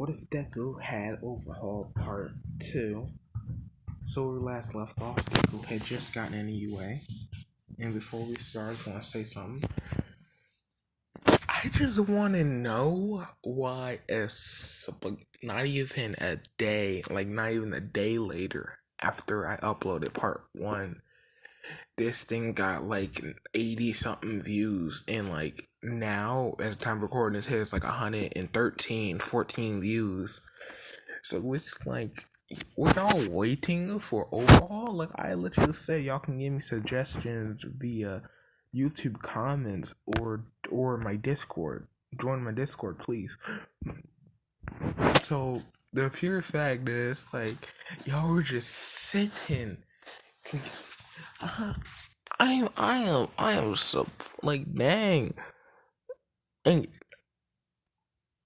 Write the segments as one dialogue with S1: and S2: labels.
S1: What if Deku had Overhaul Part 2? So where we last left off, Deku had just gotten in the UA. And before we start, I just want to say something. I just want to know why it's not even a day, not even a day later after I uploaded Part 1, this thing got 80 something views, and now as the time of recording this hits 114 views. So it's we're all waiting for Overhaul. I literally say y'all can give me suggestions via YouTube comments or my Discord. Join my Discord, please. So the pure fact is y'all were just sitting. I am so dang. And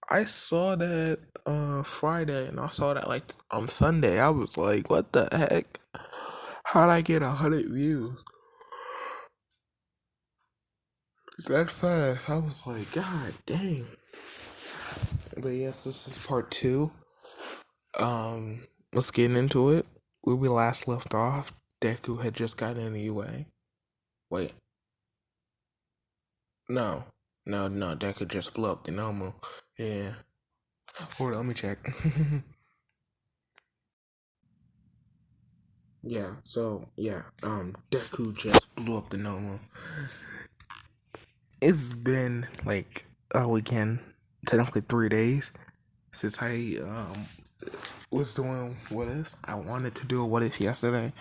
S1: I saw that Friday, and I saw that Sunday. I was like, what the heck? How'd I get 100 views that fast? I was like, God dang. But yes, this is part 2. Let's get into it. Where we last left off, Deku had just gotten in the UA. Wait. No, Deku just blew up the normal. Yeah. Hold on, let me check. Deku just blew up the normal. It's been a weekend, technically 3 days, since I was doing what if. I wanted to do a what if yesterday.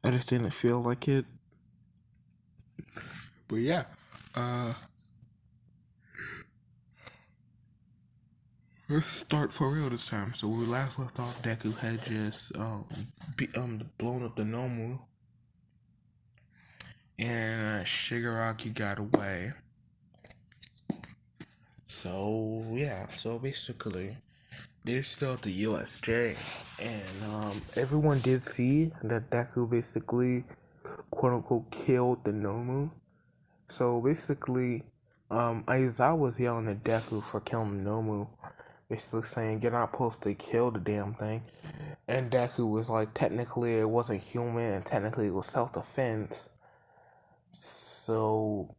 S1: I just didn't feel like it. But yeah, let's start for real this time. So when we last left off, Deku had just blown up the normal, and Shigaraki got away. So yeah, so basically they're still at the USJ, and everyone did see that Deku basically quote unquote killed the Nomu. So basically, Aizawa was yelling at Deku for killing the Nomu, basically saying you're not supposed to kill the damn thing. And Deku was like, technically it wasn't human, and technically it was self-defense. So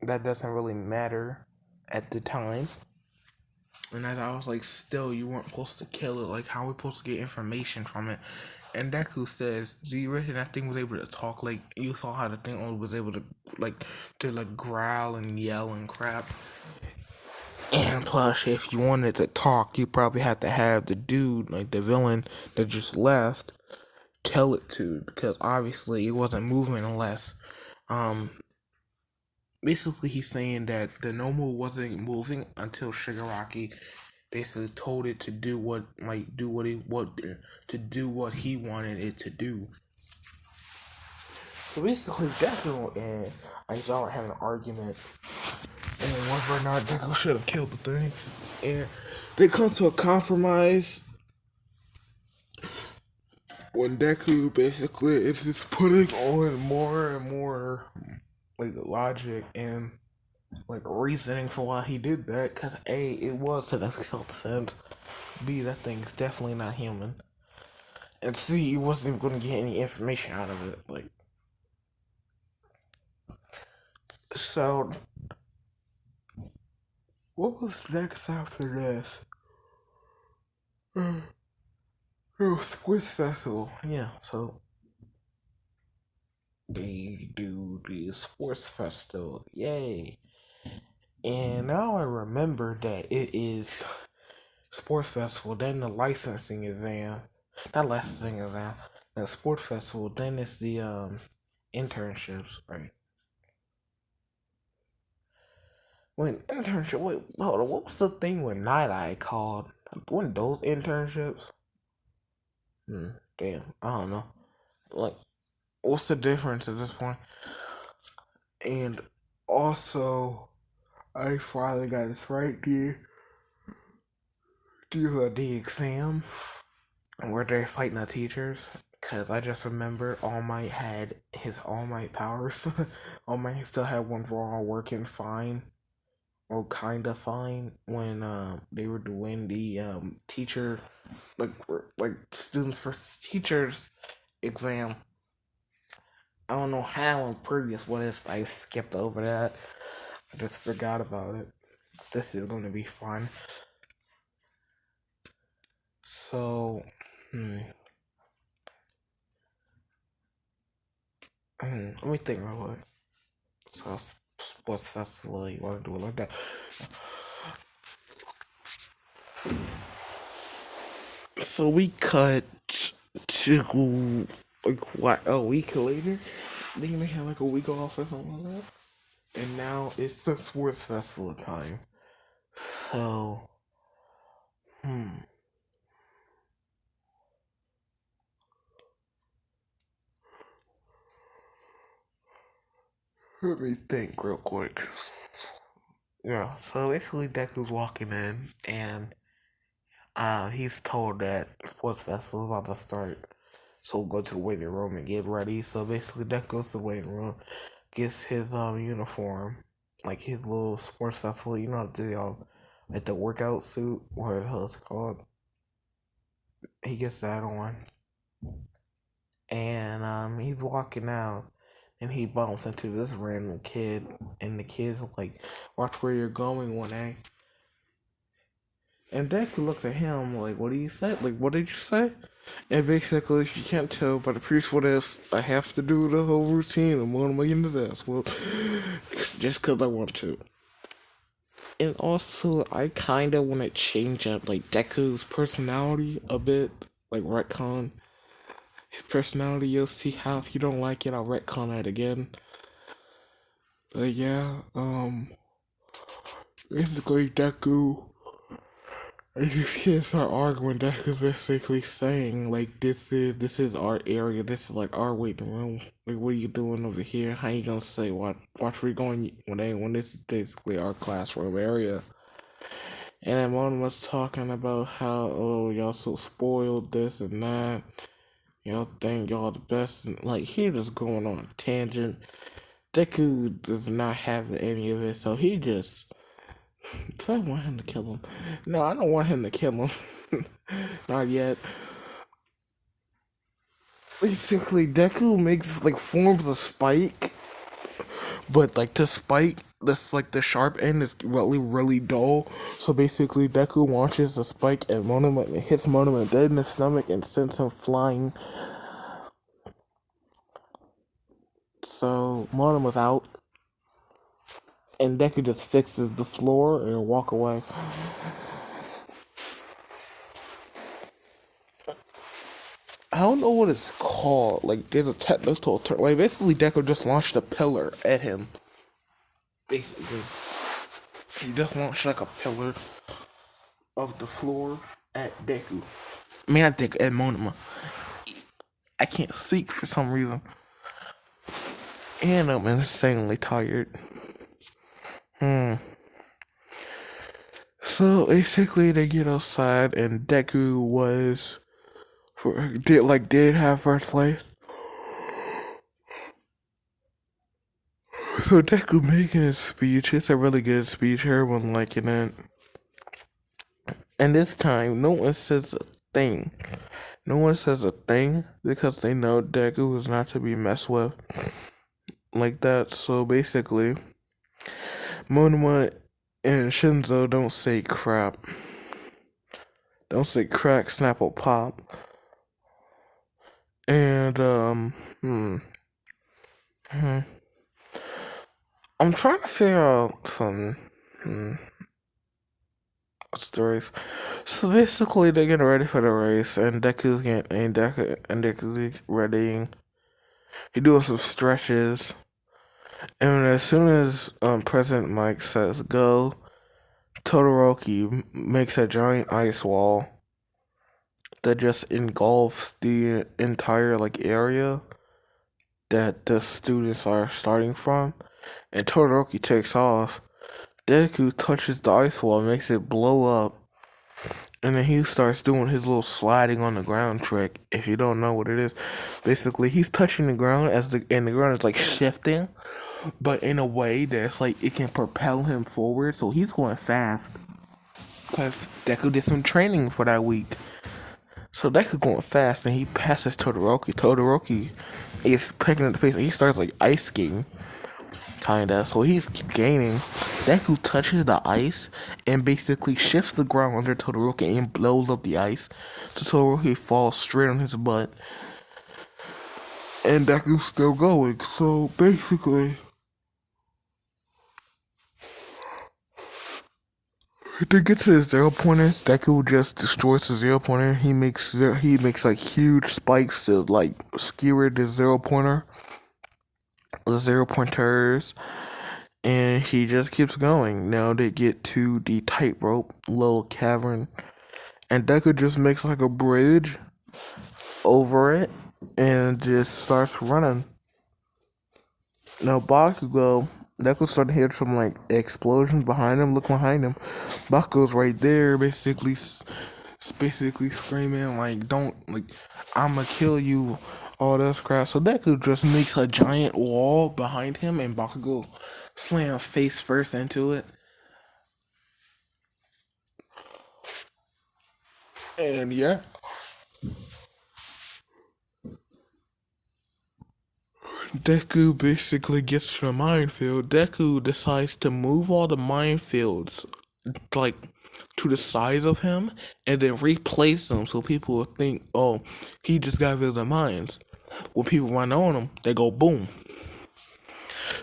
S1: that doesn't really matter at the time. And as I was like, still, you weren't supposed to kill it. How are we supposed to get information from it? And Deku says, do you reckon that thing was able to talk? You saw how the thing only was able to growl and yell and crap. And plus, if you wanted to talk, you probably had to have the dude, the villain that just left, tell it to, because obviously it wasn't moving unless, basically he's saying that the Nomu wasn't moving until Shigaraki basically told it to do what he wanted it to do. So basically, Deku and Aizawa are having an argument, and whether or not Deku should have killed the thing, and they come to a compromise when Deku basically is just putting on more and more logic and reasoning for why he did that, because A, it was technically self-defense, B, that thing's definitely not human, and C, he wasn't going to get any information out of it. So what was next after this? Sports festival. Yeah, so they do the sports festival. Yay. And now I remember that it is sports festival, then the licensing exam. Not licensing exam. The sports festival, then it's the internships, right? Wait, internship, hold on, what was the thing with Night Eye called? One of those internships? Damn, I don't know. What's the difference at this point? And also, I finally got this right do the exam where they're fighting the teachers. Cause I just remember All Might had his All Might powers. All Might still had one for all working fine. or kind of fine when they were doing the teacher like students versus teachers exam. I don't know how in previous what if I skipped over that. I just forgot about it. This is gonna be fun. So, let me think real quick. So, sports festival, you want to do it like that? So we cut to like what a week later. Then they had like a week off or something like that. And now it's the sports festival time. So, hmm. Let me think real quick. Yeah, so basically Deku's walking in and he's told that sports festival is about to start. So go to the waiting room and get ready. So basically Deku goes to the waiting room, gets his uniform, like his little sports festival, you know the like the workout suit, what the hell it's called. He gets that on. And he's walking out and he bumps into this random kid and the kid's like, watch where you're going one day. And Deku looks at him like, what do you say? Like, what did you say? And basically, you can't tell by the priest what else I have to do the whole routine. I'm on my into this. Well, just because I want to. And also, I kind of want to change up like Deku's personality a bit, like retcon his personality. You'll see how if you don't like it, I'll retcon it again. But yeah, basically Deku and his kids are arguing. Deku's basically saying like this is our area. This is like our waiting room. Like what are you doing over here? How you gonna say watch where you going when this is basically our classroom area? And then one was talking about how y'all so spoiled this and that. Y'all think y'all the best and like he just going on a tangent. Deku does not have any of it, so he just do I want him to kill him? No, I don't want him to kill him. Not yet. Basically, Deku makes like forms a spike, but like the spike, this like the sharp end is really dull. So basically, Deku launches a spike at Monoma and it hits Monoma dead in the stomach and sends him flying. So Monoma's out, and Deku just fixes the floor and walk away. I don't know what it's called. Like, there's a technical term. Like, basically, Deku just launched a pillar at him. Basically, he just launched like a pillar of the floor at Deku. I mean, not Deku, at Monoma. I can't speak for some reason. And I'm insanely tired. So basically, they get outside, and Deku did have first place. So Deku making his speech, it's a really good speech, everyone liking it. And this time, no one says a thing. No one says a thing because they know Deku is not to be messed with like that. So basically, Monoma and Shinzo don't say crap. Don't say crack, snap, or pop. And, I'm trying to figure out some, stories. So basically, they're getting ready for the race, and Deku's ready. He doing some stretches, and as soon as President Mike says go, Todoroki makes a giant ice wall that just engulfs the entire like area that the students are starting from, and Todoroki takes off. Deku touches the ice wall, makes it blow up, and then he starts doing his little sliding on the ground trick. If you don't know what it is, basically he's touching the ground and the ground is like shifting. but in a way that's like it can propel him forward. So he's going fast because Deku did some training for that week. So Deku going fast, and he passes Todoroki. Todoroki is picking up the pace, and he starts like ice skating, kinda. So he's gaining. Deku touches the ice and basically shifts the ground under Todoroki and blows up the ice. So Todoroki falls straight on his butt, and Deku's still going. So basically, to get to the zero pointers, Deku just destroys the zero pointer. He makes like huge spikes to like skewer the zero pointer, the zero pointers, and he just keeps going. Now they get to the tightrope little cavern, and Deku just makes like a bridge over it and just starts running. Now Deku started to hear some like explosions behind him. Look behind him. Bakugo's right there, basically screaming like, "Don't like, I'ma kill you." All this crap. So Deku just makes a giant wall behind him, and Bakugo slams face first into it. And yeah, Deku basically gets to the minefield. Deku decides to move all the minefields like to the sides of him and then replace them so people will think, oh, he just got rid of the mines. When people run on him, they go boom.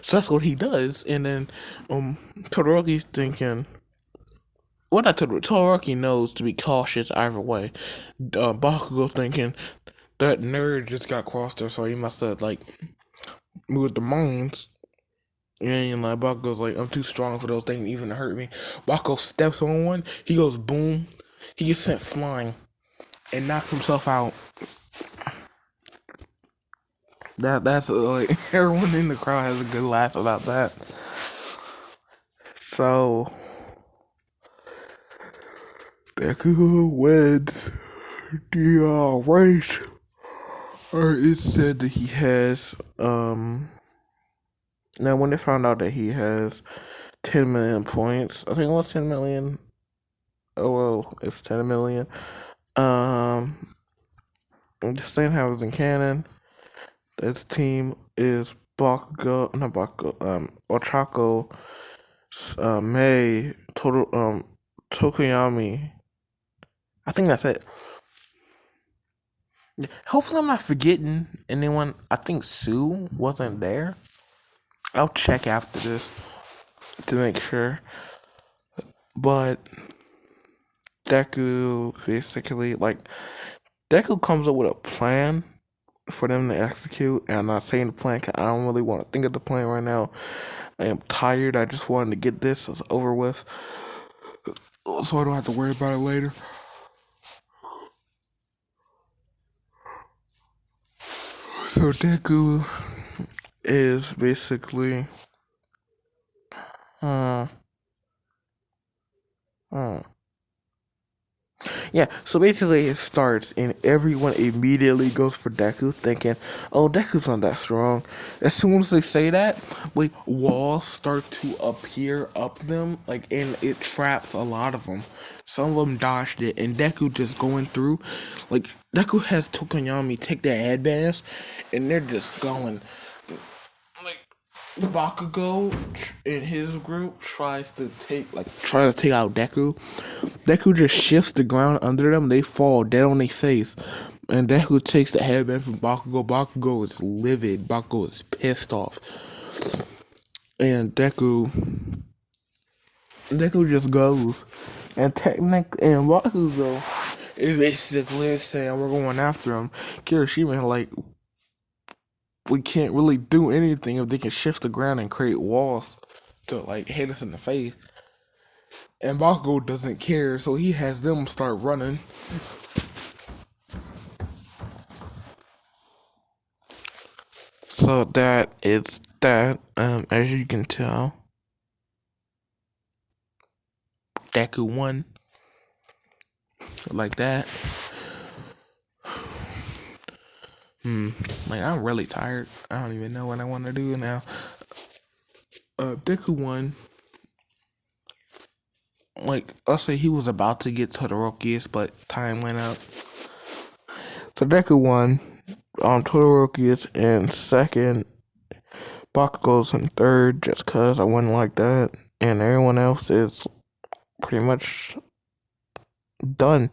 S1: So that's what he does. And then Todoroki's thinking, well, not Todoroki. Todoroki knows to be cautious either way. Bakugo thinking that nerd just got crossed there, so he must have like moved the mines. And like Bakugo's like, I'm too strong for those things even to hurt me. Bakugo steps on one, he goes boom, he gets sent flying and knocks himself out. That's like everyone in the crowd has a good laugh about that. So Deku wins the race. Or it's said that he has now when they found out that he has 10 million points, I think it was 10 million. Oh well, it's 10 million. Just saying how it's in canon. This team is Bakugo, not Bakugo, Ochako, Mei, Tokoyami. I think that's it. Hopefully, I'm not forgetting anyone. I think Sue wasn't there. I'll check after this to make sure. But Deku basically, like, Deku comes up with a plan for them to execute. And I'm not saying the plan because I don't really want to think of the plan right now. I am tired. I just wanted to get this over with so I don't have to worry about it later. So Deku is basically yeah, so basically it starts and everyone immediately goes for Deku thinking, oh, Deku's not that strong. As soon as they say that, like walls start to appear up them, like, and it traps a lot of them. Some of them dodged it, and Deku just going through, like, Deku has Tokoyami take their headbands, and they're just going, like, Bakugo in his group tries to take out Deku. Deku just shifts the ground under them. They fall dead on their face. And Deku takes the headband from Bakugo. Bakugo is livid. Bakugo is pissed off. And Deku just goes. And Bakugo is basically saying we're going after him. Kirishima like, we can't really do anything if they can shift the ground and create walls to like hit us in the face. And Bakugo doesn't care, so he has them start running. So that is that. As you can tell, Deku won like that. Like, I'm really tired. I don't even know what I want to do now. Deku won. Like, I'll say he was about to get Todoroki's, but time went out. So Deku won. Todoroki's in second. Bakugo's in third, just cause I wouldn't like that. And everyone else is pretty much done.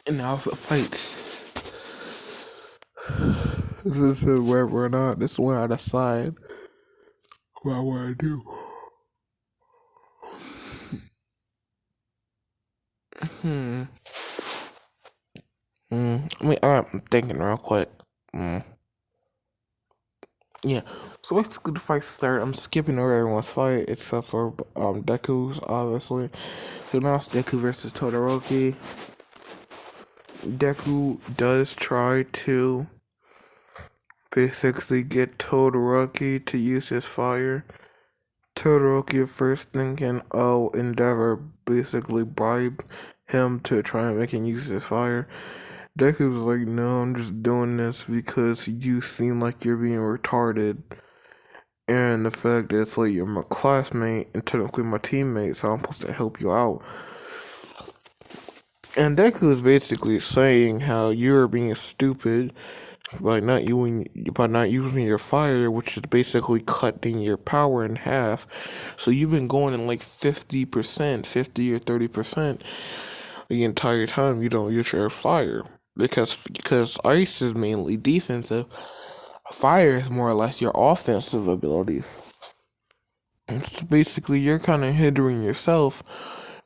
S1: And now it's the fights. This is whether or not this is where I decide what I want to do. I'm thinking real quick. Yeah. So basically, the fight start. I'm skipping over everyone's fight except for Deku's, obviously. So now it's Deku versus Todoroki. Deku does try to basically get Todoroki to use his fire. Todoroki first thinking, Endeavor basically bribe him to try and make him use his fire. Deku was like, no, I'm just doing this because you seem like you're being retarded. And the fact that it's like you're my classmate and technically my teammate, so I'm supposed to help you out. And Deku is basically saying how you're being stupid by not using your fire, which is basically cutting your power in half. So you've been going in like 50%, 50 or 30% the entire time you don't use your fire. Because ice is mainly defensive. Fire is more or less your offensive abilities. It's basically you're kind of hindering yourself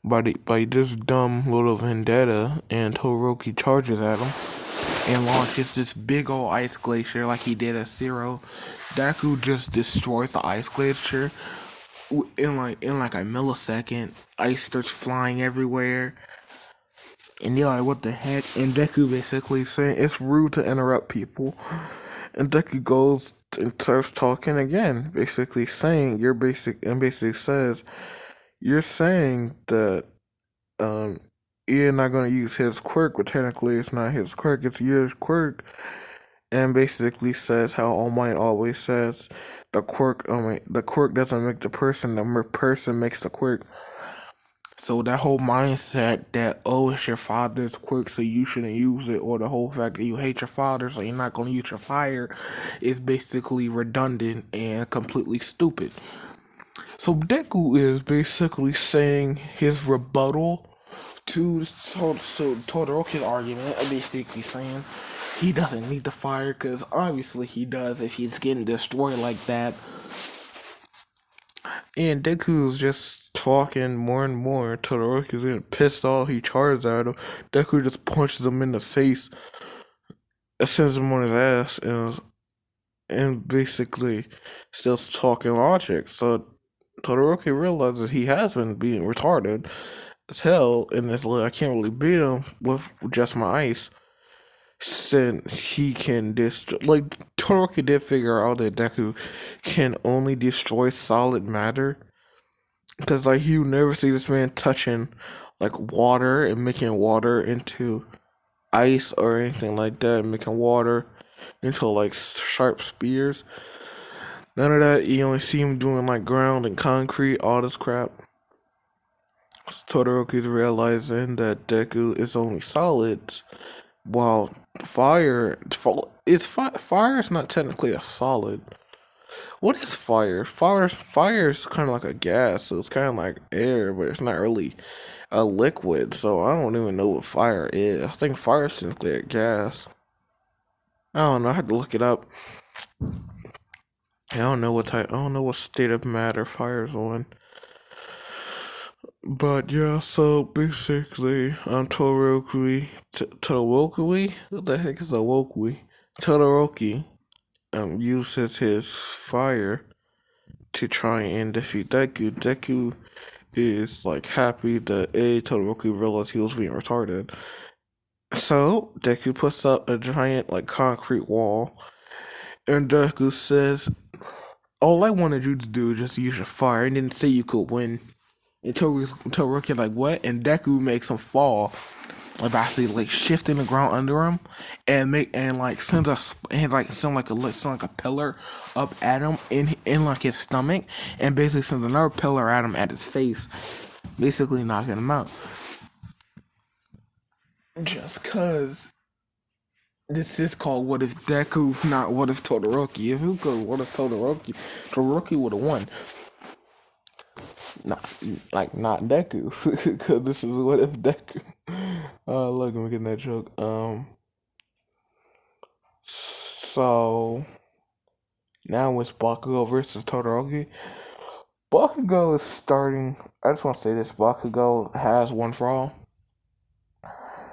S1: by this dumb little vendetta, and Todoroki charges at him and launches this big old ice glacier like he did at Zero. Deku just destroys the ice glacier in like a millisecond. Ice starts flying everywhere. And you're like, what the heck? And Deku basically saying it's rude to interrupt people. And Deku goes and starts talking again, basically saying basically says you're saying that you're not gonna use his quirk, but technically it's not his quirk, it's your quirk. And basically says how All Might always says the quirk doesn't make the person, the person makes the quirk. So that whole mindset that, it's your father's quirk, so you shouldn't use it, or the whole fact that you hate your father, so you're not going to use your fire, is basically redundant and completely stupid. So Deku is basically saying his rebuttal to Todoroki's argument, basically saying he doesn't need the fire, because obviously he does if he's getting destroyed like that. And Deku's just talking more and more. Todoroki's getting pissed off. He charges at him. Deku just punches him in the face, sends him on his ass, and basically still talking logic. So Todoroki realizes he has been being retarded as hell, and it's like I can't really beat him with just my ice. Since he can destroy, like Todoroki did figure out that Deku can only destroy solid matter. Because, like, you never see this man touching, like, water and making water into ice or anything like that, making water into, like, sharp spears. None of that. You only see him doing, like, ground and concrete, all this crap. Todoroki's realizing that Deku is only solids, while fire is not technically a solid. What is fire? Fire is kind of like a gas, so it's kind of like air, but it's not really a liquid. So I don't even know what fire is. I think fire is simply a gas. I don't know. I had to look it up. I don't know what type. I don't know what state of matter fire's on. But yeah, so basically, Todoroki. What the heck is a Wokui? Todoroki uses his fire to try and defeat Deku. Deku is like happy that Todoroki realized he was being retarded. So Deku puts up a giant like concrete wall, and Deku says, "All I wanted you to do is just use your fire, and didn't say you could win." And Todoroki's like, "What?" And Deku makes him fall. like basically like shifting the ground under him, and make and like sends a and like send like a pillar up at him in like his stomach, and basically sends another pillar at him at his face, basically knocking him out. Just cause this is called What If Deku, not What If Todoroki. If you go What If Todoroki, Todoroki would have won. Not not Deku, because this is What If Deku. Look, I'm getting that joke. So now it's Bakugo versus Todoroki. Bakugo is starting. I just want to say this: Bakugo has one for all.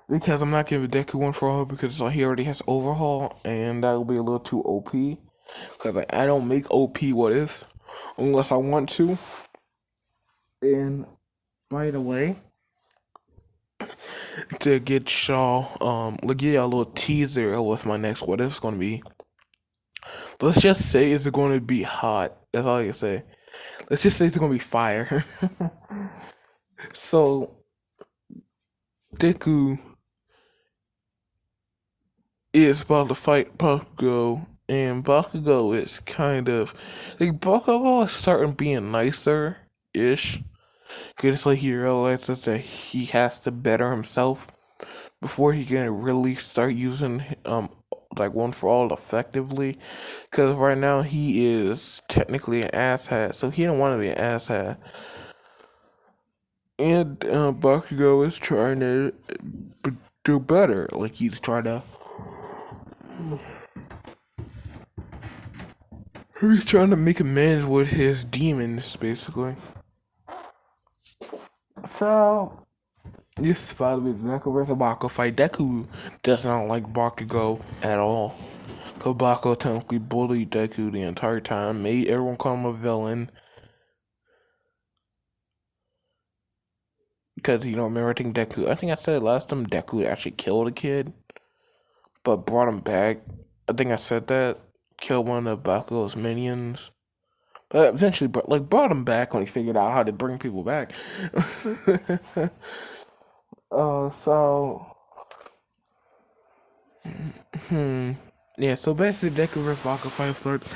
S1: Because I'm not giving Deku one for all because he already has Overhaul, and that will be a little too OP. Because like, I don't make OP what ifs unless I want to. And by the way, to get y'all, give y'all a little teaser of what's my next what if's gonna be. Let's just say it's going to be hot. That's all I can say. Let's just say it's gonna be fire. So Deku is about to fight Bakugo, and Bakugo is kind of like Bakugo is starting being nicer ish. Cause it's like he realizes that he has to better himself before he can really start using like one for all effectively. Cause right now he is technically an asshat, so he don't want to be an asshat. And Bakugo is trying to do better. Like he's trying to make amends with his demons, basically. So this is probably the Deku versus Bakugo fight. Deku does not like Bakugo at all. Cause Bakugo technically bullied Deku the entire time, made everyone call him a villain. Because you know, remember I think Deku, I think I said last time Deku actually killed a kid, but brought him back. I think I said that. Killed one of Bakugo's minions. But eventually, brought him back when he figured out how to bring people back. So yeah, so basically Deku vs Bakugo fight starts,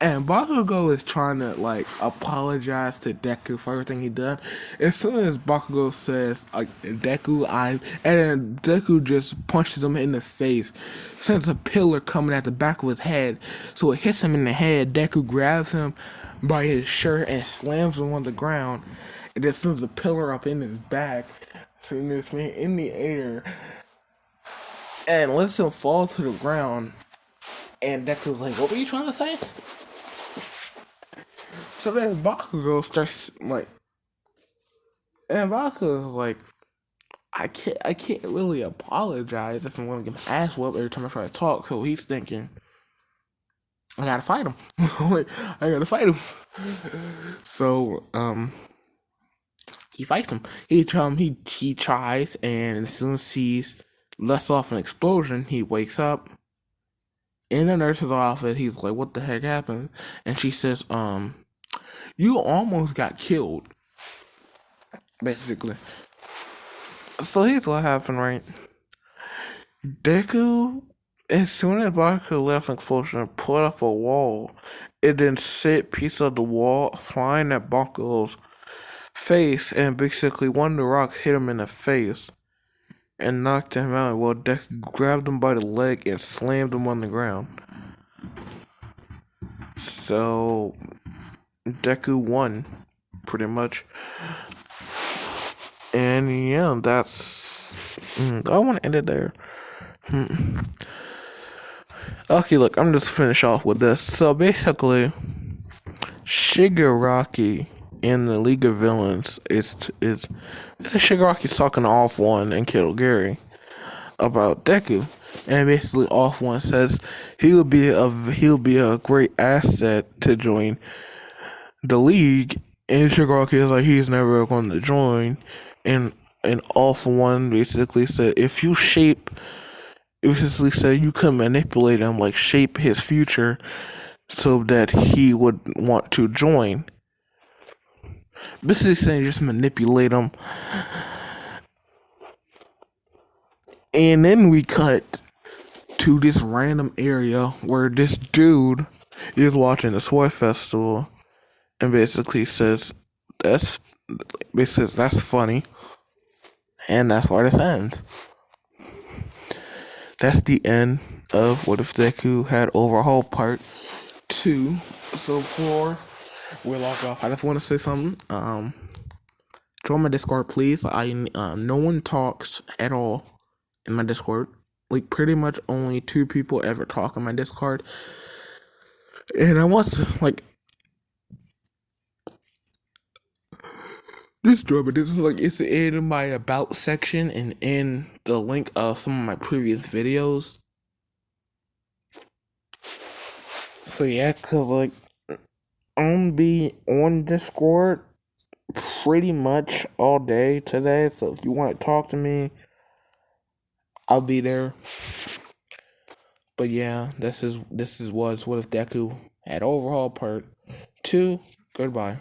S1: and Bakugo is trying to like apologize to Deku for everything he done. As soon as Bakugo says like Deku, and then Deku just punches him in the face, sends a pillar coming at the back of his head, so it hits him in the head. Deku grabs him by his shirt and slams him on the ground, and then sends a pillar up in his back, sending this man in the air, and lets him fall to the ground. And Deku's like, "What were you trying to say?" So then Bakugo starts like, and Bakugo's like, I can't really apologize if I'm gonna get my ass whooped every time I try to talk." So he's thinking, I gotta fight him. Like, I gotta fight him. So he fights him. He tries, and as soon as he's lets off an explosion, he wakes up in the nurse's office. He's like, "What the heck happened?" And she says, "You almost got killed." Basically. So here's what happened, right? Deku, as soon as Baku left an explosion, put up a wall. It then set piece of the wall flying at Baku's face, and basically one of the rocks hit him in the face and knocked him out. While Deku grabbed him by the leg and slammed him on the ground. So Deku won, pretty much. And yeah, that's. I want to end it there. Okay, look, I'm just finish off with this. So basically, Shigaraki in the League of Villains is Shigaraki's talking to Off One and Kiddo Gary about Deku, and basically Off One says he'll be a great asset to join the league, and Shigaraki is like he's never going to join, and Off One basically said if you shape. It basically said you can manipulate him, like shape his future so that he would want to join. Basically saying just manipulate him And then we cut to this random area where this dude is watching the Sword Festival and basically says that's that's funny, and that's where this ends. That's the end of What If Deku Had Overhaul Part 2. So before we log off, I just want to say something. Join my Discord, please. No one talks at all in my Discord. Like, pretty much only 2 people ever talk in my Discord. And I want to, like, this drama, this is like, it's in my about section and in the link of some of my previous videos. So yeah, cause like, I'm gonna be on Discord pretty much all day today. So if you want to talk to me, I'll be there. But yeah, this is what if Deku had Overhaul Part 2. Goodbye.